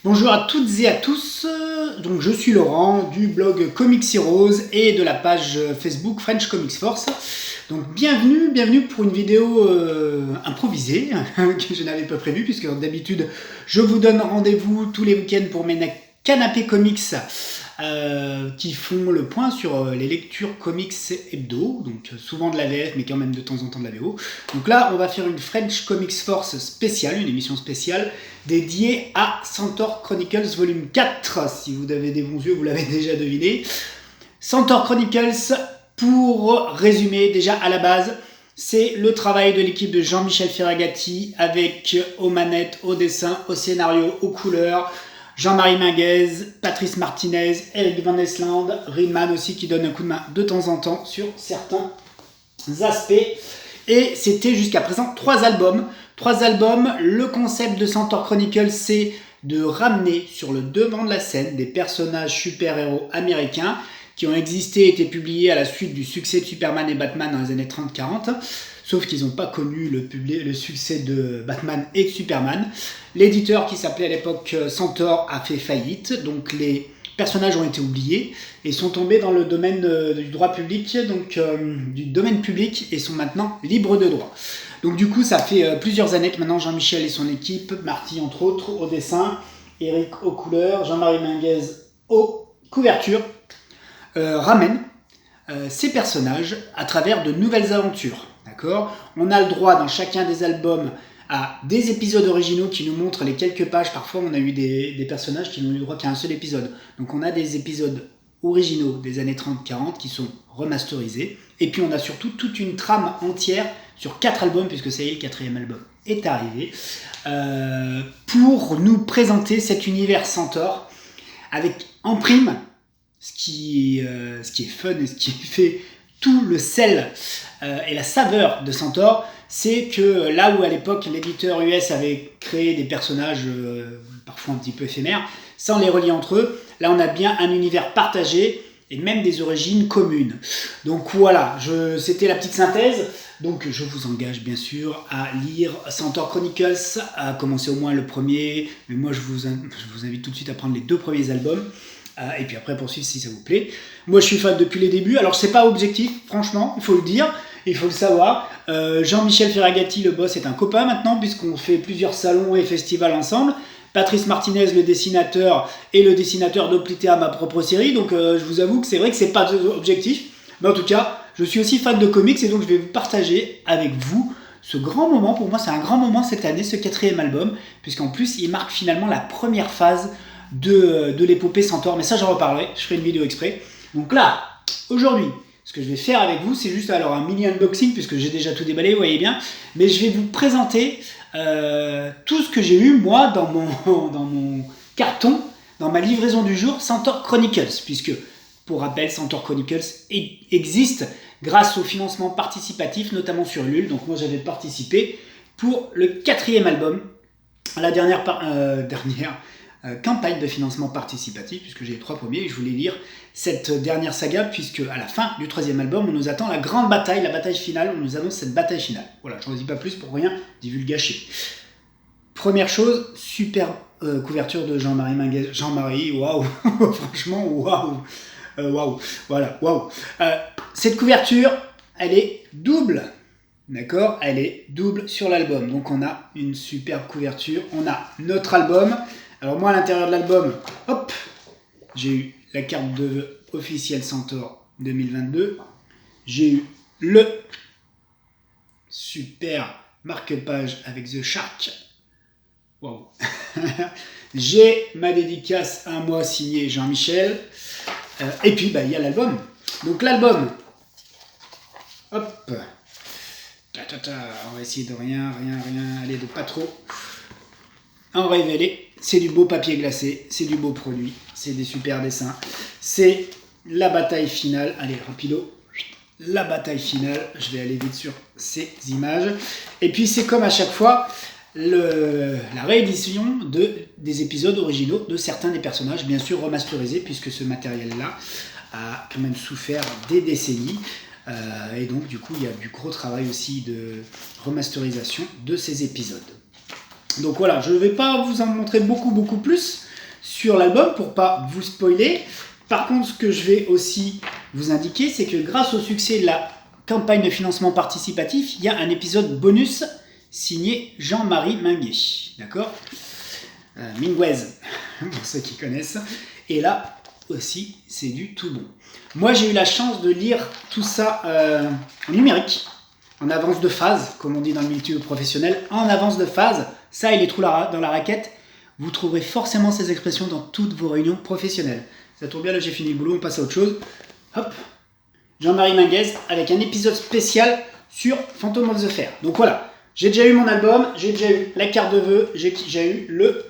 Bonjour à toutes et à tous, donc je suis Laurent du blog Comics Heroes et de la page Facebook French Comics Force. Donc bienvenue pour une vidéo improvisée que je n'avais pas prévue puisque d'habitude je vous donne rendez-vous tous les week-ends pour mes canapés comics qui font le point sur les lectures comics hebdo, donc souvent de la VF mais quand même de temps en temps de la VO. Donc là on va faire une French Comics Force spéciale, une émission spéciale dédiée à Centaur Chronicles volume 4. Si vous avez des bons yeux, vous l'avez déjà deviné. Centaur Chronicles, pour résumer déjà à la base, c'est le travail de l'équipe de Jean-Michel Ferragati avec aux manettes, au dessin, au scénario, aux couleurs, Jean-Marie Minguez, Patrice Martinez, Eric Van Esland, Ridman aussi qui donne un coup de main de temps en temps sur certains aspects. Et c'était jusqu'à présent 3 albums. 3 albums. Le concept de Centaur Chronicles, c'est de ramener sur le devant de la scène des personnages super-héros américains qui ont existé et été publiés à la suite du succès de Superman et Batman dans les années 30-40. Sauf qu'ils n'ont pas connu le succès de Batman et de Superman. L'éditeur qui s'appelait à l'époque Centaur a fait faillite, donc les personnages ont été oubliés et sont tombés dans le domaine du droit public, donc du domaine public, et sont maintenant libres de droit. Donc du coup ça fait plusieurs années que maintenant Jean-Michel et son équipe, Marty entre autres au dessin, Eric aux couleurs, Jean-Marie Minguez aux couvertures, ramènent ces personnages à travers de nouvelles aventures. D'accord ? On a le droit dans chacun des albums à des épisodes originaux qui nous montrent les quelques pages. Parfois, on a eu des personnages qui n'ont eu le droit qu'à un seul épisode. Donc, on a des épisodes originaux des années 30-40 qui sont remasterisés. Et puis, on a surtout toute une trame entière sur 4 albums, puisque ça y est, le 4e album est arrivé, pour nous présenter cet univers Centaur avec, en prime, ce qui est fun et ce qui fait tout le sel et la saveur de Centaur, c'est que là où à l'époque l'éditeur US avait créé des personnages parfois un petit peu éphémères, sans les relier entre eux, là on a bien un univers partagé et même des origines communes. Donc voilà, c'était la petite synthèse. Donc je vous engage bien sûr à lire Centaur Chronicles, à commencer au moins le premier, mais moi je vous invite tout de suite à prendre les 2 premiers albums. Et puis après poursuivre si ça vous plaît. Moi je suis fan depuis les débuts, alors c'est pas objectif, franchement, il faut le dire, il faut le savoir. Jean-Michel Ferragati, le boss, est un copain maintenant, puisqu'on fait plusieurs salons et festivals ensemble. Patrice Martinez, le dessinateur, et le dessinateur d'Oplitea, ma propre série, donc je vous avoue que c'est vrai que c'est pas objectif, mais en tout cas, je suis aussi fan de comics, et donc je vais vous partager avec vous ce grand moment. Pour moi c'est un grand moment cette année, ce 4e album, puisqu'en plus il marque finalement la première phase de l'épopée Centaur, mais ça j'en reparlerai, je ferai une vidéo exprès. Donc là, aujourd'hui, ce que je vais faire avec vous, c'est juste alors un mini unboxing, puisque j'ai déjà tout déballé, vous voyez bien, mais je vais vous présenter tout ce que j'ai eu moi dans mon carton, dans ma livraison du jour, Centaur Chronicles, puisque, pour rappel, Centaur Chronicles existe grâce au financement participatif, notamment sur Ulule, donc moi j'avais participé pour le 4e album, la dernière campagne de financement participatif, puisque j'ai les 3 premiers, et je voulais lire cette dernière saga, puisque à la fin du 3e album, on nous attend la grande bataille, la bataille finale, on nous annonce cette bataille finale. Voilà, je n'en dis pas plus pour rien divulgacher. Première chose, super couverture de Jean-Marie Minguez. Jean-Marie, waouh, franchement, waouh, voilà, waouh. Cette couverture, elle est double. D'accord ? Elle est double sur l'album. Donc on a une superbe couverture. On a notre album. Alors moi à l'intérieur de l'album, hop, j'ai eu la carte de vœux officielle Centaur 2022. J'ai eu le super marque-page avec The Shark. Waouh. J'ai ma dédicace à moi signée Jean-Michel. Et puis il y a l'album. Donc l'album, hop. On va essayer de rien, aller de pas trop en révéler. C'est du beau papier glacé, c'est du beau produit, c'est des super dessins. C'est la bataille finale. Allez, rapido. La bataille finale. Je vais aller vite sur ces images. Et puis c'est comme à chaque fois la réédition des épisodes originaux de certains des personnages, bien sûr remasterisés, puisque ce matériel-là a quand même souffert des décennies. Et donc du coup il y a du gros travail aussi de remasterisation de ces épisodes. Donc voilà, je ne vais pas vous en montrer beaucoup plus. sur l'album pour pas vous spoiler. Par contre, ce que je vais aussi vous indiquer, c'est que grâce au succès de la campagne de financement participatif, il y a un épisode bonus signé Jean-Marie Minguet. D'accord, Minguez, pour ceux qui connaissent. Et là aussi, c'est du tout bon. Moi, j'ai eu la chance de lire tout ça en numérique, en avance de phase, comme on dit dans le milieu professionnel, en avance de phase. Ça et les trous dans la raquette, vous trouverez forcément ces expressions dans toutes vos réunions professionnelles. Ça tourne bien, là j'ai fini le boulot, on passe à autre chose. Hop, Jean-Marie Minguez avec un épisode spécial sur Phantom of the Fair. Donc voilà, j'ai déjà eu mon album, j'ai déjà eu la carte de vœux, j'ai déjà eu le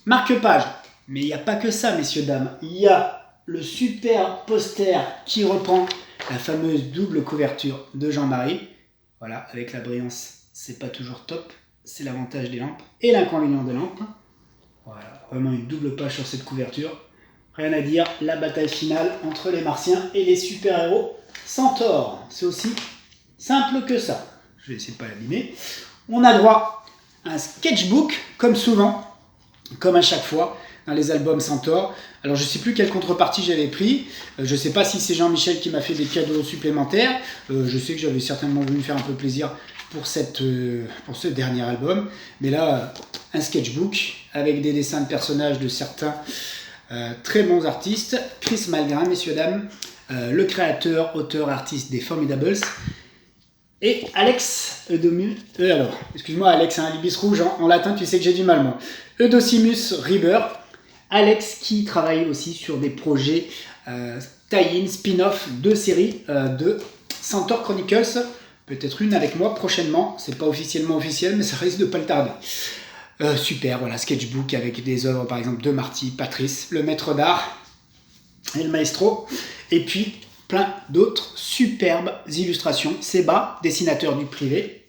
marque-page. Mais il n'y a pas que ça, messieurs, dames. Il y a le super poster qui reprend la fameuse double couverture de Jean-Marie. Voilà, avec la brillance, c'est pas toujours top. C'est l'avantage des lampes et l'inconvénient des lampes. Voilà, vraiment une double page sur cette couverture. Rien à dire, la bataille finale entre les Martiens et les super-héros Centaures. C'est aussi simple que ça. Je vais essayer de ne pas l'abîmer. On a droit à un sketchbook, comme souvent, comme à chaque fois, dans les albums Centaures. Alors je ne sais plus quelle contrepartie j'avais pris. Je ne sais pas si c'est Jean-Michel qui m'a fait des cadeaux supplémentaires. Je sais que j'avais certainement voulu me faire un peu plaisir pour ce dernier album. Mais là, un sketchbook avec des dessins de personnages de certains très bons artistes. Chris Malgrin, messieurs, dames, le créateur, auteur, artiste des Formidables. Et Alex alors, excuse-moi Alex, hein, l'ibis rouge en latin, tu sais que j'ai du mal moi. Eudocimus Riber. Alex qui travaille aussi sur des projets tie-in, spin-off de séries de Centaur Chronicles. Peut-être une avec moi prochainement. C'est pas officiellement officiel, mais ça risque de pas le tarder. Super, voilà, sketchbook avec des œuvres par exemple de Marty, Patrice, le maître d'art et le maestro. Et puis plein d'autres superbes illustrations. Seba, dessinateur du privé.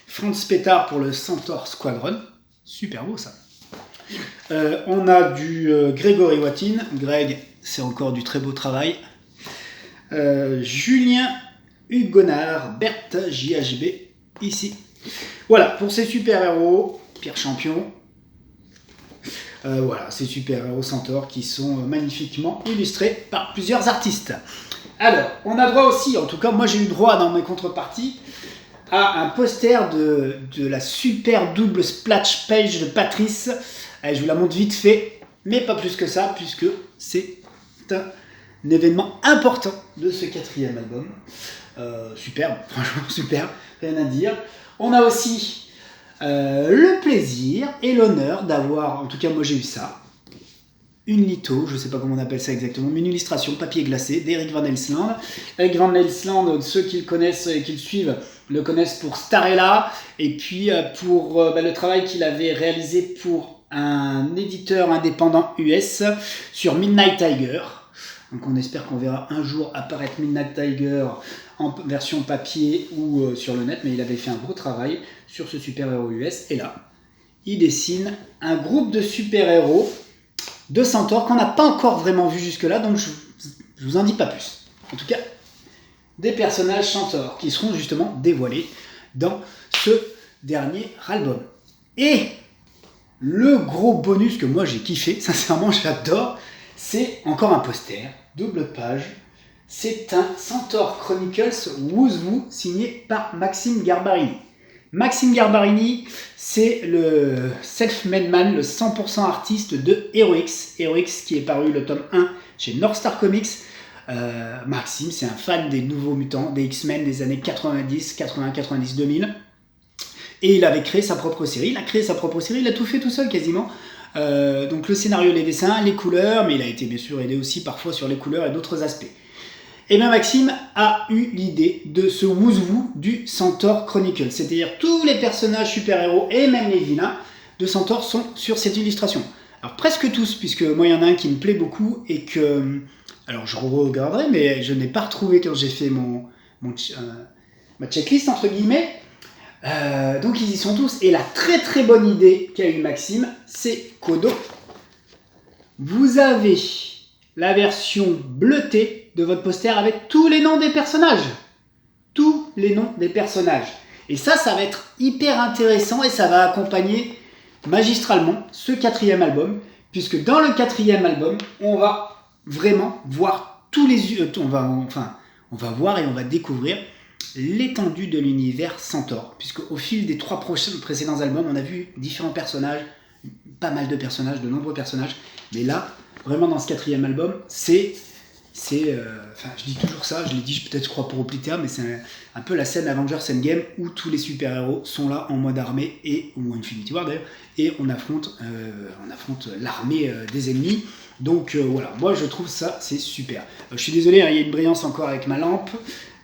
Franz Pétard pour le Centaur Squadron. Super beau ça. On a du Grégory Wattin. Greg, c'est encore du très beau travail. Julien Hugonard, Berthe JHB, ici. Voilà, pour ces super-héros, Pierre Champion. Voilà, ces super-héros Centaures qui sont magnifiquement illustrés par plusieurs artistes. Alors, on a droit aussi, en tout cas, moi j'ai eu droit dans mes contreparties, à un poster de la super double splash page de Patrice. Allez, je vous la montre vite fait, mais pas plus que ça, puisque c'est un événement important de ce 4e album. Superbe, franchement superbe, rien à dire. On a aussi le plaisir et l'honneur d'avoir, en tout cas moi j'ai eu ça, une litho, je ne sais pas comment on appelle ça exactement, mais une illustration papier glacé d'Eric Van Elsland. Eric Van Elsland, ceux qui le connaissent et qui le suivent, le connaissent pour Starella, et puis pour le travail qu'il avait réalisé pour un éditeur indépendant US sur Midnight Tiger. Donc on espère qu'on verra un jour apparaître Midnight Tiger en version papier ou sur le net, mais il avait fait un gros travail sur ce super-héros US. Et là, il dessine un groupe de super-héros de Centaures qu'on n'a pas encore vraiment vu jusque-là, donc je vous en dis pas plus. En tout cas, des personnages Centaures qui seront justement dévoilés dans ce dernier album. Et le gros bonus que moi j'ai kiffé, sincèrement j'adore, c'est encore un poster, double page. C'est un Centaur Chronicles Who's Who signé par Maxime Garbarini. Maxime Garbarini, c'est le self-made man, le 100% artiste de Heroics. Heroics qui est paru le tome 1 chez North Star Comics. Maxime, c'est un fan des Nouveaux Mutants, des X-Men des années 90, 80, 90, 2000. Et il avait créé sa propre série. Il a créé sa propre série, il a tout fait tout seul quasiment. Donc le scénario, les dessins, les couleurs, mais il a été bien sûr aidé aussi parfois sur les couleurs et d'autres aspects. Et bien Maxime a eu l'idée de ce Who's Who du Centaur Chronicles, c'est-à-dire tous les personnages super-héros et même les vilains de Centaur sont sur cette illustration. Alors presque tous, puisque moi il y en a un qui me plaît beaucoup et que... Alors je regarderai, mais je n'ai pas retrouvé quand j'ai fait ma checklist entre guillemets. Donc ils y sont tous. Et la très très bonne idée qu'a eu Maxime, c'est Kodo. Vous avez la version bleutée de votre poster avec tous les noms des personnages. Tous les noms des personnages. Et ça va être hyper intéressant et ça va accompagner magistralement ce 4e album, puisque dans le 4e album, on va vraiment voir tous les... on va voir et on va découvrir l'étendue de l'univers Centaure, puisque au fil des 3 précédents albums, on a vu différents personnages, pas mal de personnages, de nombreux personnages, mais là, vraiment dans ce 4e album, je dis toujours ça, je l'ai dit peut-être je crois pour Opliter, mais c'est un peu la scène Avengers Endgame où tous les super-héros sont là en mode armée, ou Infinity War d'ailleurs, et on affronte l'armée des ennemis. Donc voilà, moi je trouve ça c'est super. Je suis désolé, hein, il y a une brillance encore avec ma lampe,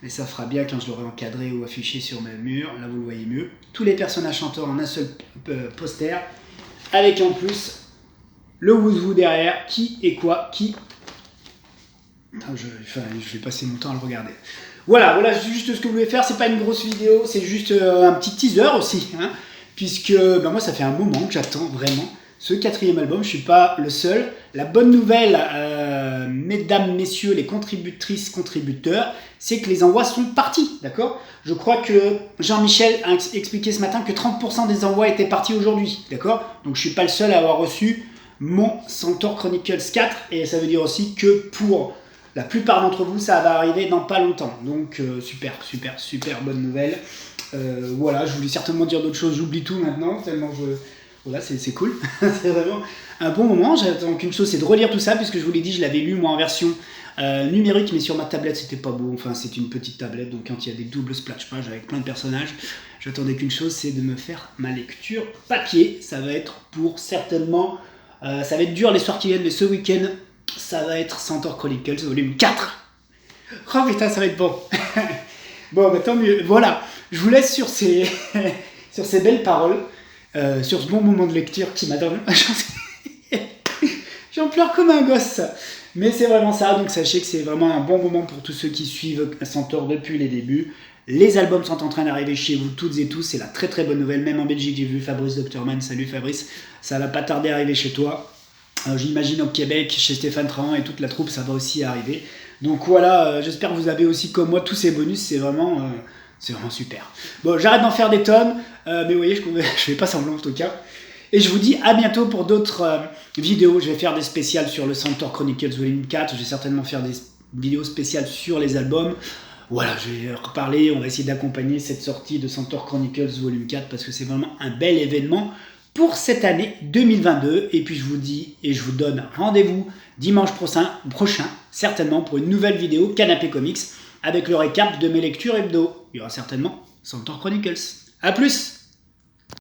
mais ça fera bien quand je l'aurai encadré ou affiché sur mes murs, là vous le voyez mieux. Tous les personnages chanteurs en un seul poster, avec en plus le wouzou derrière, qui est quoi, qui... Je vais passer mon temps à le regarder. Voilà, c'est juste ce que je voulais faire. C'est pas une grosse vidéo, c'est juste un petit teaser aussi, hein, puisque moi ça fait un moment que j'attends vraiment ce 4e album. Je suis pas le seul. La bonne nouvelle, mesdames, messieurs, les contributrices, contributeurs, c'est que les envois sont partis, d'accord? Je crois que Jean-Michel a expliqué ce matin que 30% des envois étaient partis aujourd'hui, d'accord? Donc je suis pas le seul à avoir reçu mon Centaur Chronicles 4, et ça veut dire aussi que pour la plupart d'entre vous, ça va arriver dans pas longtemps. Donc, super bonne nouvelle. Voilà, je voulais certainement dire d'autres choses. J'oublie tout maintenant, tellement voilà, c'est cool. C'est vraiment un bon moment. J'attends qu'une chose, c'est de relire tout ça, puisque je vous l'ai dit, je l'avais lu, moi, en version numérique, mais sur ma tablette, c'était pas beau. Enfin, c'est une petite tablette, donc quand il y a des doubles splash pages avec plein de personnages, j'attendais qu'une chose, c'est de me faire ma lecture papier. Ça va être pour certainement... ça va être dur les soirs qui viennent, mais ce week-end... ça va être Centaur Chronicles volume 4. Oh putain, ça va être bon. Bon, bah tant mieux. Voilà, je vous laisse sur ces, sur ces belles paroles, sur ce bon moment de lecture qui m'a donné... J'en pleure comme un gosse. Mais c'est vraiment ça, donc sachez que c'est vraiment un bon moment pour tous ceux qui suivent Centaur depuis les débuts. Les albums sont en train d'arriver chez vous toutes et tous, c'est la très bonne nouvelle. Même en Belgique, j'ai vu Fabrice Doctorman. Salut Fabrice, ça va pas tarder à arriver chez toi. J'imagine au Québec, chez Stéphane Trahan et toute la troupe, ça va aussi arriver. Donc voilà, j'espère que vous avez aussi comme moi tous ces bonus, c'est vraiment super. Bon, j'arrête d'en faire des tonnes, mais vous voyez, je fais pas semblant en tout cas. Et je vous dis à bientôt pour d'autres vidéos. Je vais faire des spéciales sur le Centaur Chronicles Volume 4, je vais certainement faire des vidéos spéciales sur les albums. Voilà, je vais reparler, on va essayer d'accompagner cette sortie de Centaur Chronicles Volume 4 parce que c'est vraiment un bel événement pour cette année 2022. Et puis je vous dis et je vous donne rendez-vous dimanche prochain, certainement pour une nouvelle vidéo Canapé Comics avec le récap de mes lectures hebdo. Il y aura certainement Centaur Chronicles. A plus!